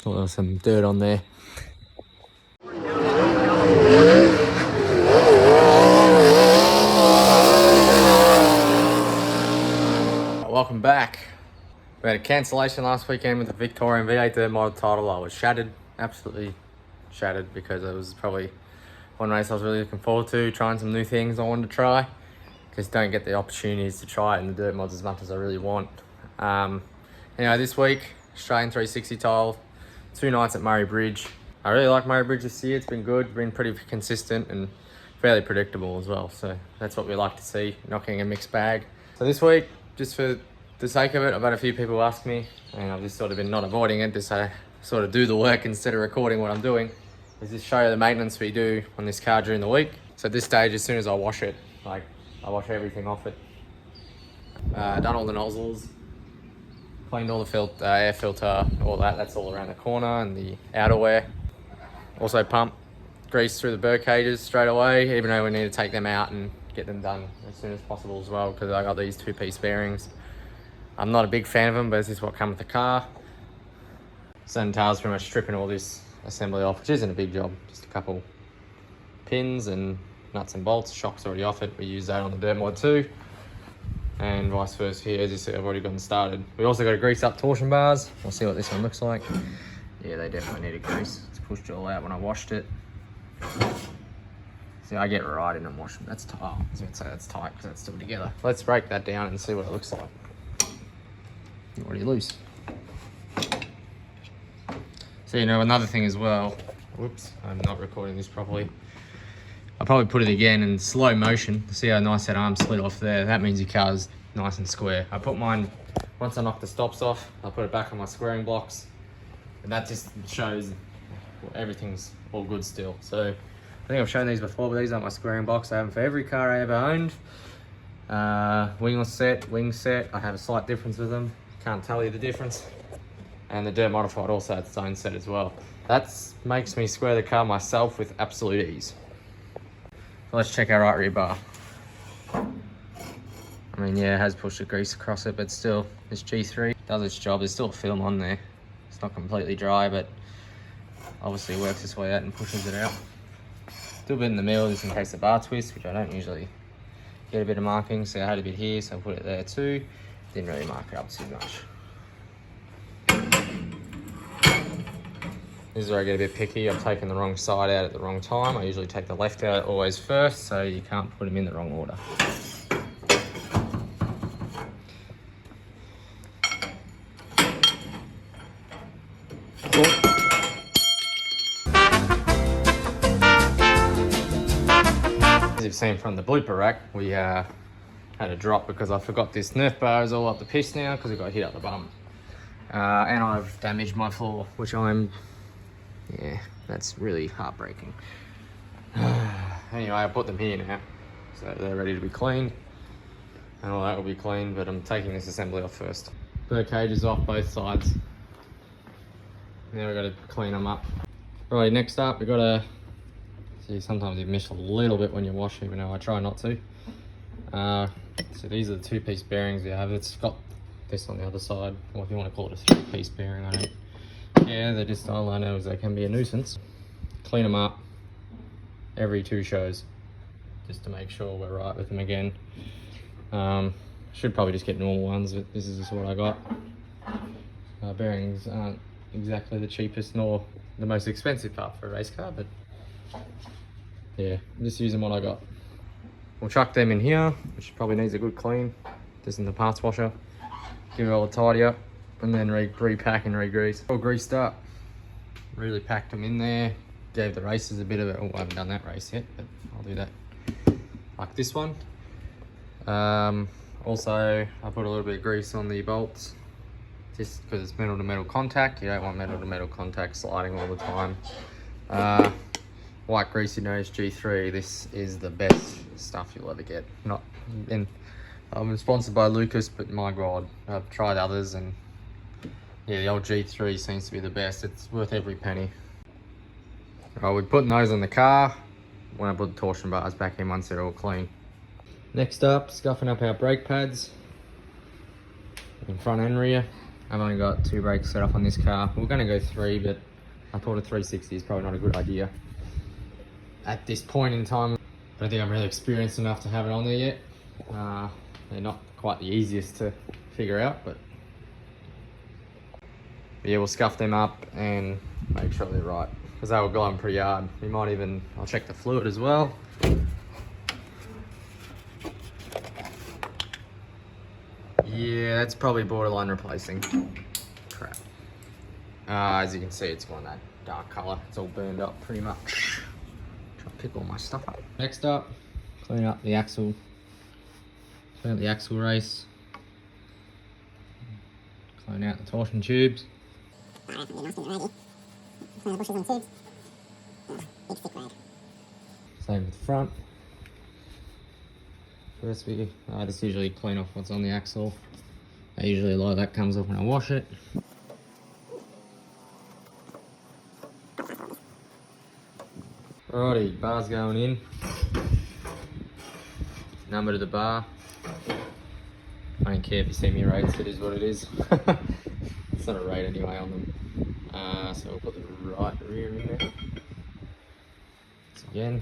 Thought there was some dirt on there. Welcome back. We had a cancellation last weekend with the Victorian V8 dirt model title. I was shattered, absolutely shattered, because it was probably one race I was really looking forward to, trying some new things I wanted to try. Just don't get the opportunities to try it in the dirt mods as much as I really want. Anyway, this week, Australian 360 tile, 2 nights at Murray Bridge. I really like Murray Bridge this year. It's been good, been pretty consistent and fairly predictable as well. So that's what we like to see, knocking a mixed bag. So this week, just for the sake of it, I've had a few people ask me, and I've just sort of been not avoiding it, just sort of do the work instead of recording what I'm doing, is just show you the maintenance we do on this car during the week. So at this stage, as soon as I wash it, like I wash everything off it. Done all the nozzles, cleaned all the air filter, all that. That's all around the corner and the outerwear. Also pump grease through the burr cages straight away, even though we need to take them out and get them done as soon as possible as well, because I got these 2-piece bearings. I'm not a big fan of them, but this is what comes with the car. So Tyre's pretty much stripping all this assembly off, which isn't a big job, just a couple pins and nuts and bolts. Shock's already off it. We use that on the dirt mod too, and vice versa here. As you see, I've already gotten started. We also got to grease up torsion bars. We'll see what this one looks like. Yeah, they definitely need a grease. It's pushed it all out when I washed it. See, I get right in and wash them. That's tight. I was going to say that's tight because that's still together. Let's break that down and see what it looks like. Already loose. So, you know, another thing as well. Whoops, I'm not recording this properly. I'll probably put it again in slow motion. See how nice that arm slid off there? That means your car's nice and square. I put mine, once I knock the stops off, I'll put it back on my squaring blocks. And that just shows everything's all good still. So I think I've shown these before, but these aren't my squaring blocks. I have them for every car I ever owned. Wingless set, wing set. I have a slight difference with them. Can't tell you the difference. And the dirt modified also has its own set as well. That makes me square the car myself with absolute ease. So let's check our right rear bar. I mean, yeah, it has pushed the grease across it, but still, this G3 does its job. There's still film on there. It's not completely dry, but obviously works its way out and pushes it out. Still a bit in the middle just in case the bar twists, which I don't usually get a bit of marking. So I had a bit here, so I put it there too. Didn't really mark it up too much. This is where I get a bit picky. I've taken the wrong side out at the wrong time. I usually take the left out always first, so you can't put them in the wrong order. Cool. As you've seen from the blooper rack, we had a drop because I forgot this Nerf bar is all up the piss now because it got hit up the bum. And I've damaged my floor, which yeah, that's really heartbreaking. Anyway, I put them here now, so they're ready to be cleaned. And all that will be cleaned, but I'm taking this assembly off first. Burr cages off both sides. Now we've got to clean them up. Right, next up, we've got to, see, sometimes you miss a little bit when you wash, even though I try not to. So these are the 2-piece bearings we have. It's got this on the other side, or if you want to call it a 3-piece bearing, I don't. Yeah, they're just, all I know is they can be a nuisance. Clean them up every 2 shows, just to make sure we're right with them again. Should probably just get normal ones, but this is just what I got. Bearings aren't exactly the cheapest nor the most expensive part for a race car, but yeah, I'm just using what I got. We'll chuck them in here, which probably needs a good clean, just in the parts washer. Give it all a tidy up, and then repack and re-grease. All greased up, really packed them in there. Gave the races a bit of it. Oh, I haven't done that race yet, but I'll do that. Like this one. Also, I put a little bit of grease on the bolts, just because it's metal to metal contact. You don't want metal to metal contact sliding all the time. White greasy nose G3. This is the best stuff you'll ever get. I'm sponsored by Lucas, but my God, I've tried others, and yeah, the old G3 seems to be the best. It's worth every penny. Right, we're putting those on the car when I put the torsion bars back in once they're all clean. Next up, scuffing up our brake pads in front and rear. I've only got 2 brakes set up on this car. We're going to go 3, but I thought a 360 is probably not a good idea at this point in time. I don't think I'm really experienced enough to have it on there yet. They're not quite the easiest to figure out, but yeah, we'll scuff them up and make sure they're right, because they were glowing pretty hard. We might even, I'll check the fluid as well. Yeah, that's probably borderline replacing. Crap. As you can see, it's gone that dark colour. It's all burned up pretty much. Try to pick all my stuff up. Next up, clean up the axle. Clean up the axle race. Clean out the torsion tubes. Same with the front. First I just usually clean off what's on the axle. Usually a lot of that comes off when I wash it. Alrighty, bar's going in. Number to the bar. I don't care if you see me rates, it is what it is. It's not a rate anyway on them. So we'll put the right rear in there. Once again.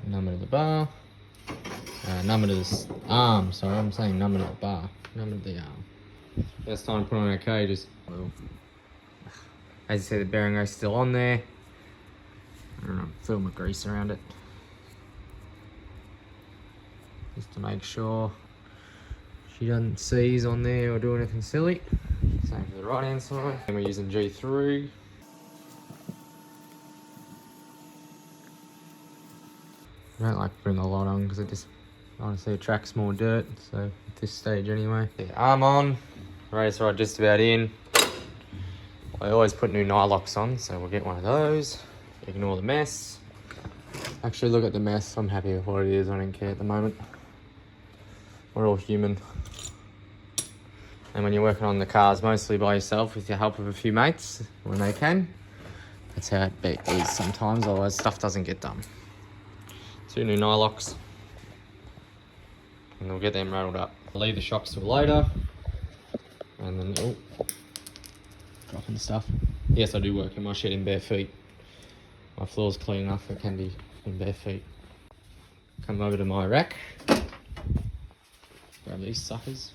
Number to the bar. Number to the arm, sorry, I'm saying number to the bar. Number to the arm. First time to put on our cages. As you see, the bearing race still on there. I don't know, fill my grease around it. Just to make sure she doesn't seize on there or do anything silly. Same for the right hand side. And we're using G3. I don't like putting a lot on because it just honestly attracts more dirt, so at this stage anyway. The arm on, race rod just about in. I always put new nylocks on, so we'll get one of those. Ignore the mess. Actually, look at the mess. I'm happy with what it is. I don't care at the moment. We're all human. And when you're working on the cars mostly by yourself with the help of a few mates when they can, that's how it is sometimes, otherwise stuff doesn't get done. 2 new nylocks, and we'll get them rattled up. I'll leave the shocks till later, and then, dropping stuff. Yes, I do work in my shed in bare feet. My floor's clean enough, it can be in bare feet. Come over to my rack, grab these suckers.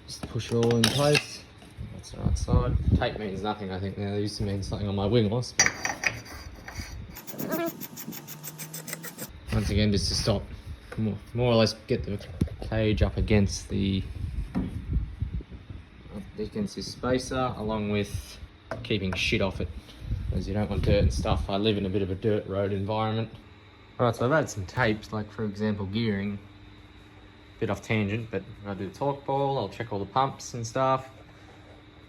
Just push it all in place. That's the right side. Tape means nothing, I think now. They used to mean something on my Wingless. Once again, just to stop, more or less get the cage up against this spacer, along with keeping shit off it, because you don't want dirt and stuff. I live in a bit of a dirt road environment. Alright, so I've added some tapes, like for example gearing. Bit off tangent, but I'll do the torque ball, I'll check all the pumps and stuff.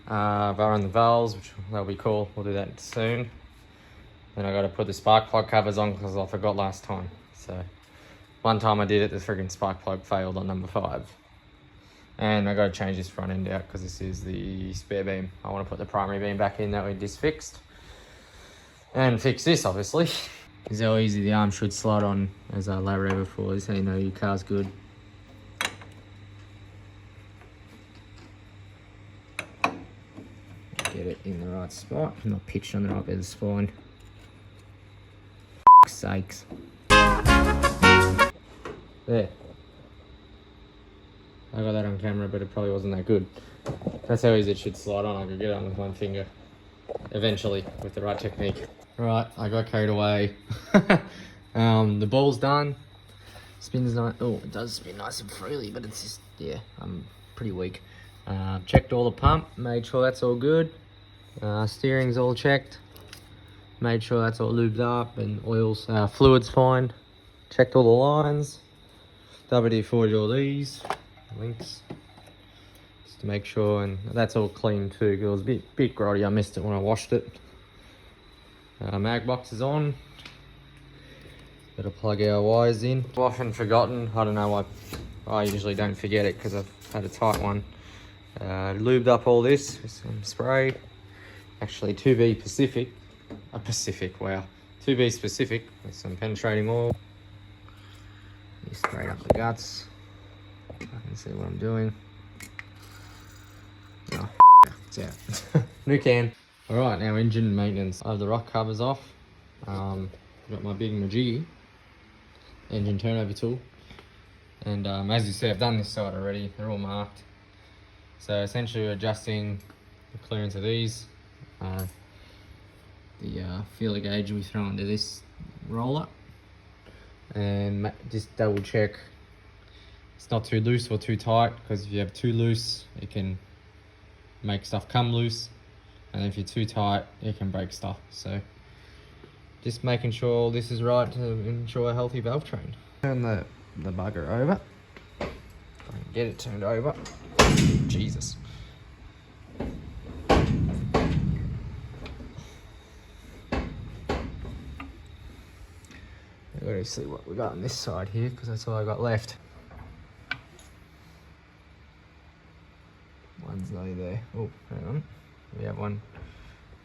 I've run the valves, which that'll be cool, we'll do that soon. Then I got to put the spark plug covers on because I forgot last time. So one time I did it, the friggin' spark plug failed on number 5. And I got to change this front end out because this is the spare beam. I want to put the primary beam back in that we just fixed. And fix this, obviously. This is how easy the arm should slide on, as I elaborated before. This is how you know your car's good. Get it in the right spot. I'm not pitched on the right bit of the spine. For sakes. There. I got that on camera, but it probably wasn't that good. That's how easy it should slide on. I could get it on with one finger. Eventually, with the right technique. Right, I got carried away. The ball's done. Spins nice. Oh, it does spin nice and freely, but it's just, yeah, I'm pretty weak. Checked all the pump, made sure that's all good. Steering's all checked. Made sure that's all lubed up and oils, fluid's fine. Checked all the lines. WD-40'd all these links. Just to make sure, and that's all clean too, because it was a bit grotty. I missed it when I washed it. Mag box is on. Gotta plug our wires in. Often forgotten, I don't know why. I usually don't forget it because I've had a tight one. Lubed up all this with some spray. Actually 2B Pacific. Wow. 2B specific with some penetrating oil. You straight up the guts. I can see what I'm doing. No, it's out. New can. Alright, now engine maintenance. I have the rock covers off. Got my big Majiggy engine turnover tool. And as you see, I've done this side already. They're all marked. So essentially we're adjusting the clearance of these. The feeler gauge we throw into this roller. And just double check it's not too loose or too tight, because if you have too loose it can make stuff come loose, and if you're too tight it can break stuff. So just making sure all this is right to ensure a healthy valve train. Turn the bugger over. If I can get it turned over. Jesus. We've got to see what we got on this side here, because that's all I got left. One's nearly there. Oh, hang on. We have one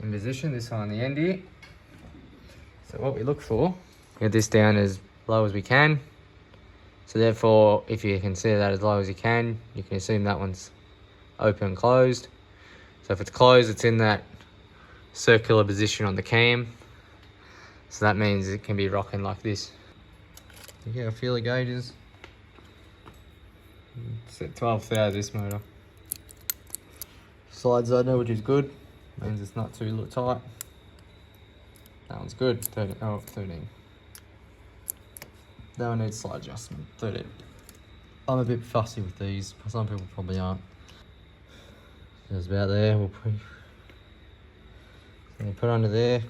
in position, this one on the end here. So what we look for, get this down as low as we can. So therefore, if you can see that as low as you can assume that one's open and closed. So if it's closed, it's in that circular position on the cam. So that means it can be rocking like this. You get our feeler gauges. It's at 12,000 this motor. Slides under, which is good. Means it's not too tight. That one's good. 13. Oh, 13. That one needs slight adjustment. 13. I'm a bit fussy with these. Some people probably aren't. It's about there. We'll put under there.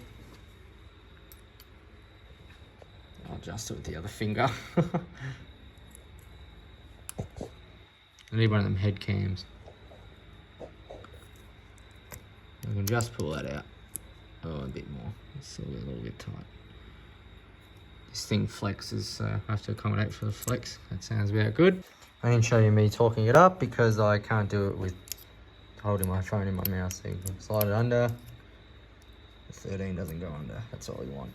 I'll adjust it with the other finger. I need one of them head cams. I can just pull that out. Oh, a bit more. It's still a little bit tight. This thing flexes, so I have to accommodate for the flex. That sounds about good. I didn't show you me talking it up because I can't do it with holding my phone in my mouth. So you can slide it under. The 13 doesn't go under. That's all you want.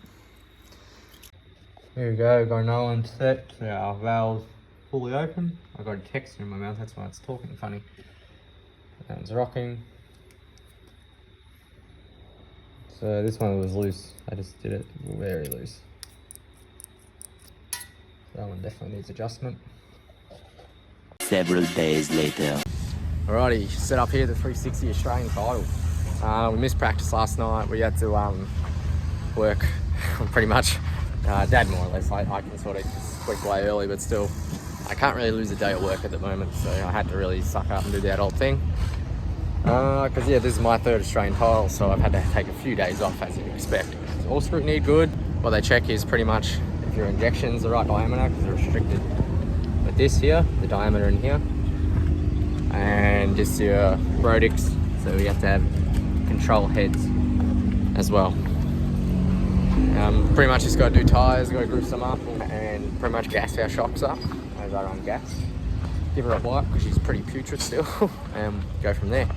Here we go. Got another one set. Our valve's fully open. I got a texture in my mouth. That's why it's talking funny. That one's rocking. So this one was loose. I just did it very loose. That one definitely needs adjustment. Several days later. Alrighty, set up here the 360 Australian Title. We missed practice last night. We had to work pretty much Dad more or less. I can sort of squeak away early, but still I can't really lose a day at work at the moment, so I had to really suck up and do that old thing. Because yeah, this is my third Australian title, so I've had to take a few days off, as you'd expect. So all scrutiny good. What they check is pretty much if your injection's the right diameter, because they're restricted with this here, the diameter in here, and just your Brodix. So we have to have control heads as well. Pretty much just got to do tyres, got to grease them up, and pretty much gas our shocks up as I run gas. Give her a wipe because she's pretty putrid still, and go from there.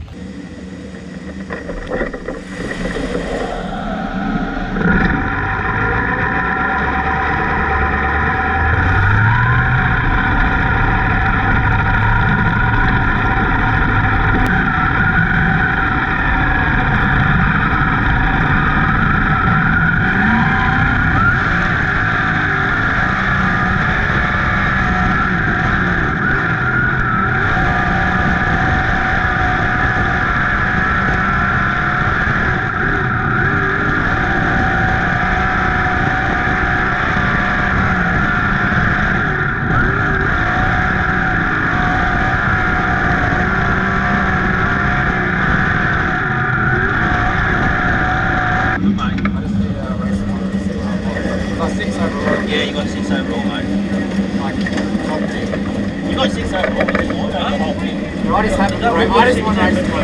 I just want to race one.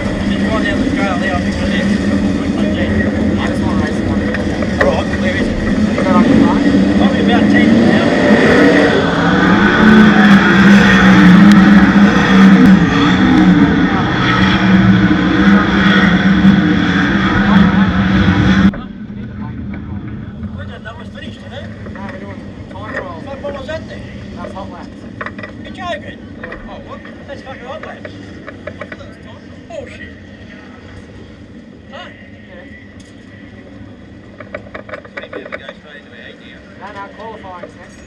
Alright, where is it? Is that on your phone? Probably about 10 now. That was finished, isn't it? No, we're doing time trials. What was that then? That's hotlaps. You're joking? Yeah. Oh, what? That's fucking hotlaps. I thought that was time. Bullshit. Huh? Yeah. Maybe we go straight into our 8 now. No, qualifying next.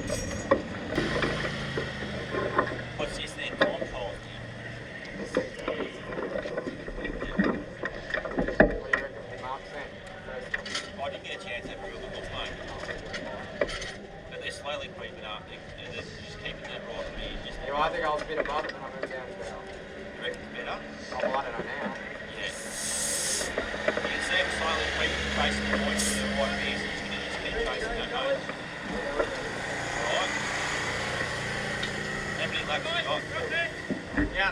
What's this then? Time trial. What do you reckon the marks then? I didn't get a chance to have a real good look, mate. But they're slowly creeping up. They're just keeping that right for me. Just Yeah, well, I think I was a bit above it when I moved down to Bell. you reckon it's better? Oh, well, I don't know now. Yeah. You can see them slowly creeping, chasing the points to the right of here, so you're just keep chasing that nose. Right. How many laps have you got? Yeah.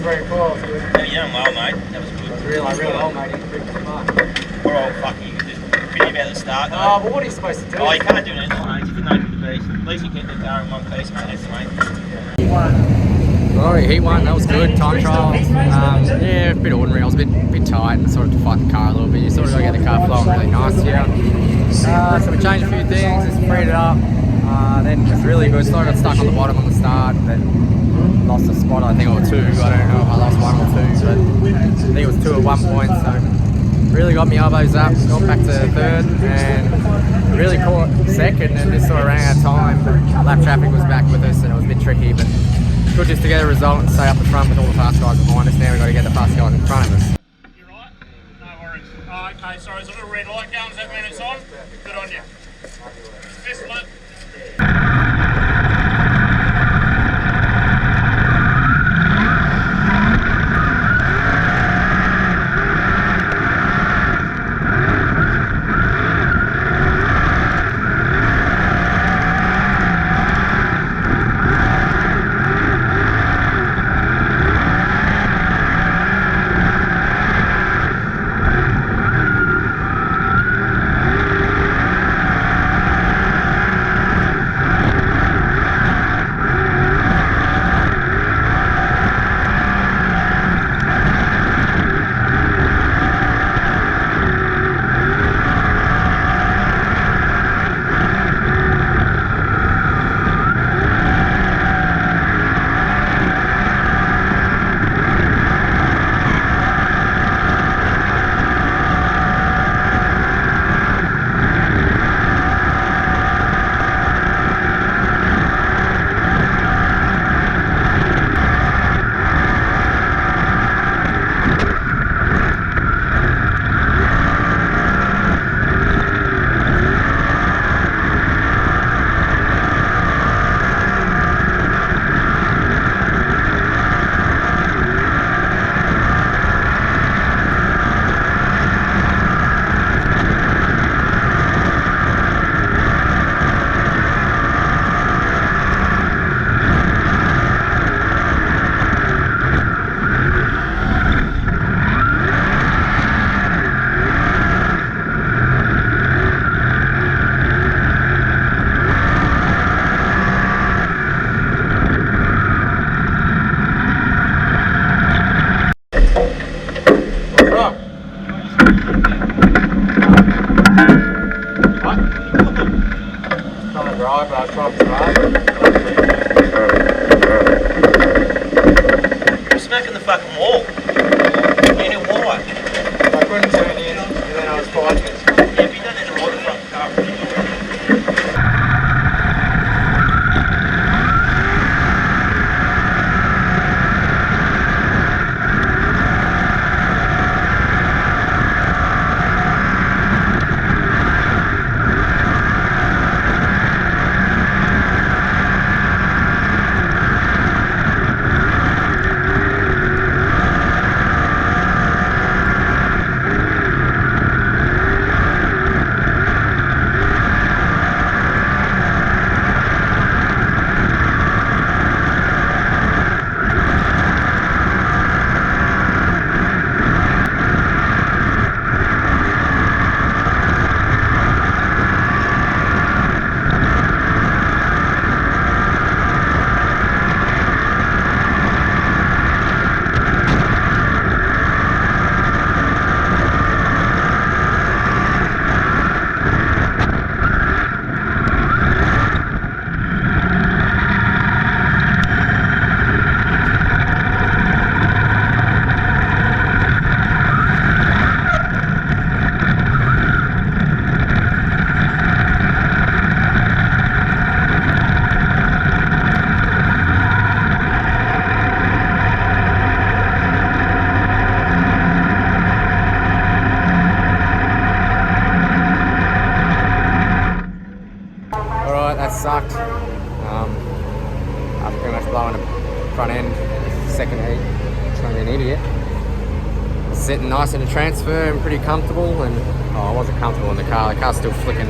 very cool. Yeah, you done well, mate. That was good. Real well, mate. He's pretty smart. Poor old fucker, you just pretty about the start, though. Oh, but what are you supposed to do? Oh, you can't do anything, mate. If you know who to be. At least you keep the car in one piece, mate. That's the main thing. Well, he won. That was good. Time trial. Yeah, a bit ordinary. I was a bit tight and sort of to fight the car a little bit. You sort of got to get the car flowing really nice here. So we changed a few things, just freed it up. Then it was really good. Sort of got stuck on the bottom on the start. Then lost a spot, I think, or two. I don't know if I lost one or two, but I think it was two at one point. So really got my elbows up, got back to third, and really caught second, and just sort of ran out of time. Lap traffic was back with us, and it was a bit tricky, but good just to get a result and stay up the front with all the fast guys behind us. Now we've got to get the fast guys in front of us. You right? No worries. Oh, okay, sorry, there's a little red light going. Does that mean it's on? Good on you. Best luck. I'm smacking the fucking wall. Yeah, why? I couldn't turn in, and then I was fighting it. Yeah, but you don't need to ride the front car. Sucked. After pretty much blowing the front end second heat, trying to be an idiot. Sitting nice in the transfer and pretty comfortable, and I wasn't comfortable in the car. The car's still flicking,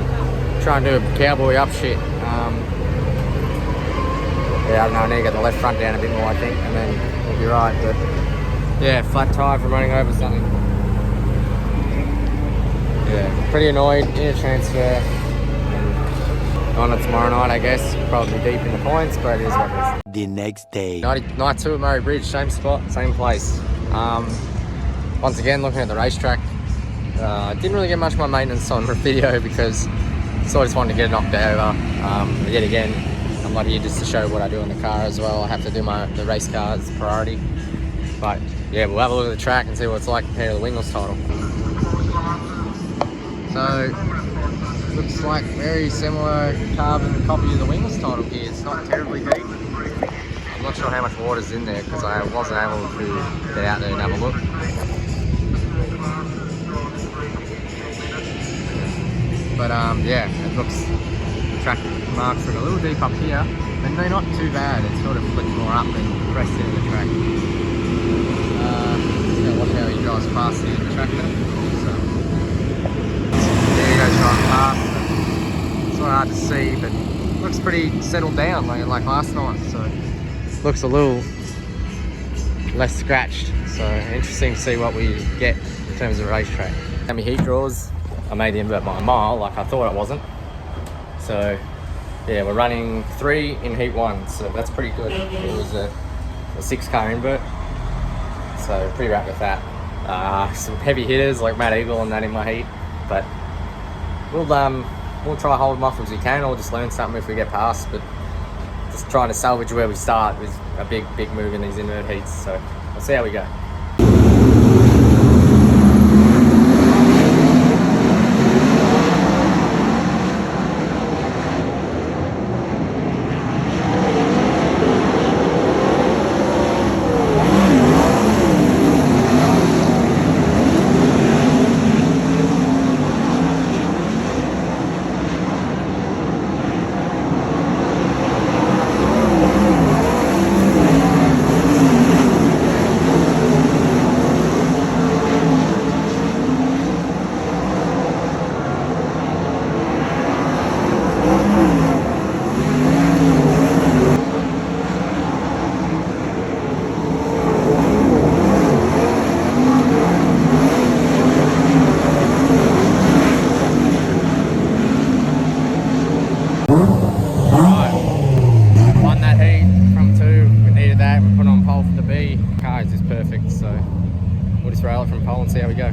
trying to do a cowboy up shit. Yeah, I don't know, I need to get the left front down a bit more, I think, and then we'll be right. But yeah, flat tyre from running over something. Yeah, pretty annoyed in a transfer. On it tomorrow night, I guess. Probably deep in the points, but it is what it is. The next day. Night 2 at Murray Bridge, same spot, same place. Once again, looking at the racetrack. Didn't really get much of my maintenance on the video because I just wanted to get it knocked over. Yet again, I'm not here just to show what I do in the car as well. I have to do the race car as a priority. But yeah, we'll have a look at the track and see what it's like compared to the Wingless title. So, looks like very similar carbon copy of the Wingless title here. It's not terribly deep. I'm not sure how much water's in there because I wasn't able to get out there and have a look. But yeah, it looks, track marks look a little deep up here, and they're not too bad. It's sort of flicked more up and pressed into the track. Just gonna watch how he drives past the track now. So, there he goes driving past. It's not hard to see, but looks pretty settled down like last night. So looks a little less scratched. So interesting to see what we get in terms of racetrack. How many heat draws? I made the invert by a mile, like I thought it wasn't. So yeah, we're running 3 in heat 1, so that's pretty good. It was a 6-car invert, so pretty wrapped with that. Some heavy hitters like Matt Eagle and that in my heat, but we'll try hold them off as we can, or just learn something if we get past. But just trying to salvage where we start is a big move in these invert heats. So we'll see how we go. We'll just rail it from pole and see how we go.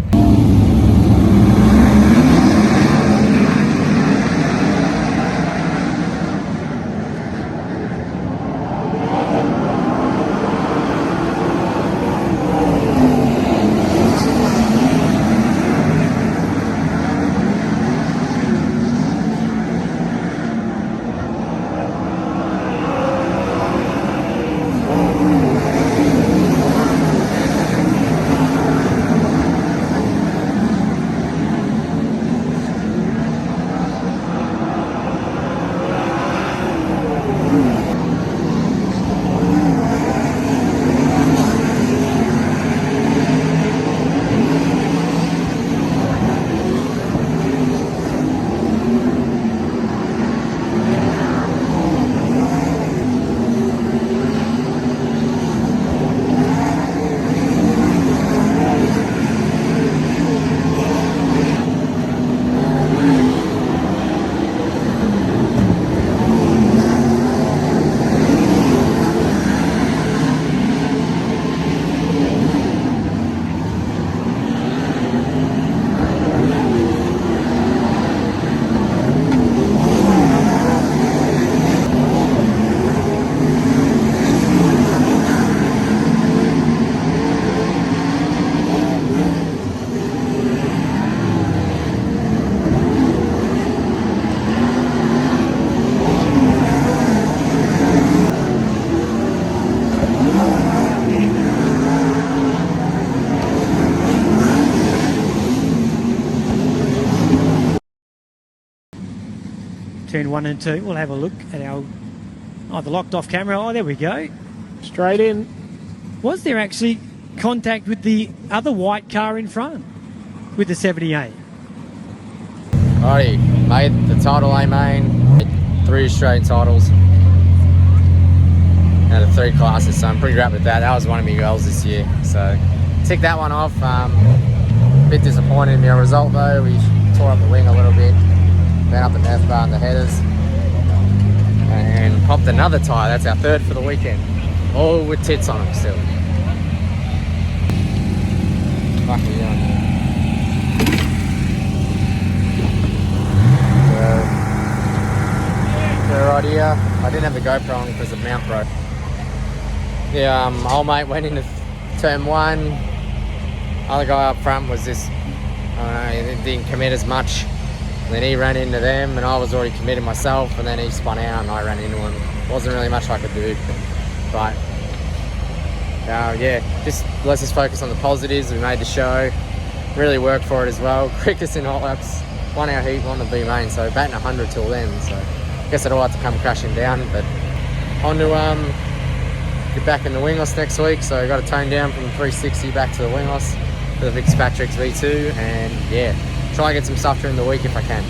turn 1 and 2. We'll have a look at our the locked off camera. Oh, there we go. Straight in. Was there actually contact with the other white car in front with the 78? Alrighty, made the Title Amains, 3 Australian titles out of 3 classes, so I'm pretty great with that. That was one of my goals this year, so tick that one off. A bit disappointed in our result though. We tore up the wing a little bit, bent up the mouth bar and the headers, and popped another tyre. That's our 3rd for the weekend, all with tits on them still. Lucky, yeah. Right here, I didn't have the GoPro on because the mount broke. The old mate went into turn 1. Other guy up front was just, I don't know, he didn't commit as much. And then he ran into them, and I was already committed myself, and then he spun out and I ran into him. Wasn't really much I could do, but yeah, let's just focus on the positives. We made the show, really worked for it as well. Quickest in hot laps, won our heat, won the B main, so batting 100 till then. So I guess it all had to come crashing down, but on to get back in the Wingless next week. So I got to tone down from the 360 back to the Wingless, the Fitzpatrick's V2, and yeah, try and get some stuff during the week if I can.